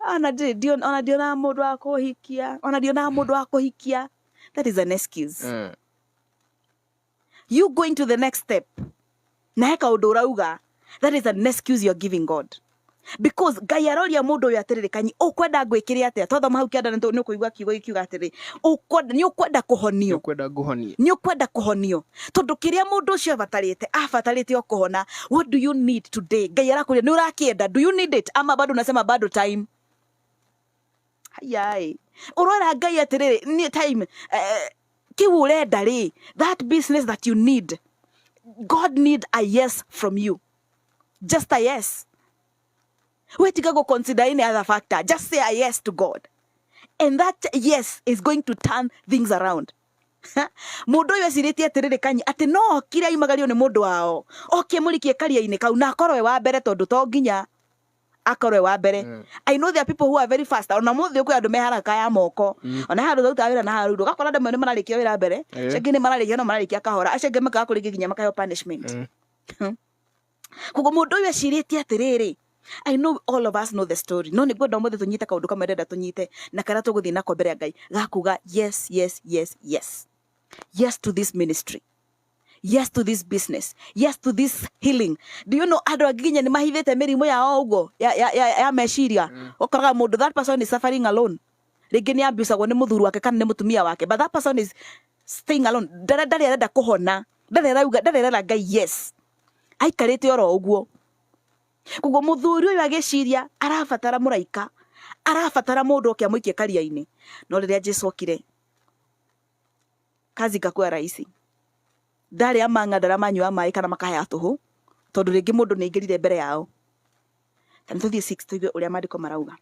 ona ndiona mundu wa kuhikia, ona ndiona mundu wa kuhikia. That is an excuse. You going to the next step na heka undu urauga, that is an excuse you're giving God. Because Ngai aroria mundu uyu atiriri kanyi ukwenda ngwikire atia twathoma hau kianda ni ukuigua kiugo ikiuga atiri ni ukwenda kuhonio, ni ukwenda kuhonio tondu kiria mundu ucio abatarite o kuhona. What do you need today? Ngai arakuria ni urakienda, do you need it ama bado unasema bado time? Hayai urora Ngai atiriri ni time kiu urenda ri, that business that you need, God need a yes from you, just a yes. We tiga go consider any other factor. Just say a yes to God. And that yes is going to turn things around. Mundu uyu acirĩtie atiriri kanyi ati no kire imagario ni mundu wao. Okay, mũrikie karia-inĩ kau na akorwe wa mbere tondu to nginya akorwe wa mbere. I know there are people who are very fast. Ona muthi kwi andu me haraka ya moko. Ona handu thauta wira na haru. Gakora andũ ni mararikia wira mbere. Cengi ni mararikia no mararikia kahora. Acenge makaga kũrĩkia nginya makayo punishment. Kugo mundu uyu acirĩtie atiriri. I know all of us know the story. No niguo ndomuthi tunyite kaundu kamwe ndenda tunyite na kara tuguthi nako mbere ya Ngai gakuga yes, yes, yes, yes. Yes to this ministry. Yes to this business. Yes to this healing. Do you know andu anginya ni mahithite mirimu yao ugo ya meciria. Ukoraga mundu, that person is suffering alone. Ringi ni abusagwo ni muthuri wake kana ni mutumia wake, but that person is staying alone. Ndari arenda kuhona, ndari arauga Ngai yes. Aikarite oro uguo. Kugo muthuri uyu agiciria arabatara muraika, arabatara mundu okia muikie karia-ini. No riria Jesu okire, kazi kakuwa rahisi. Ndari amanga ndara manyua mai kana makahaya tuhu tondu ringi mundu ni ingirire mbere yao. Tantu thie 6 tuigue uria maandiko marauga.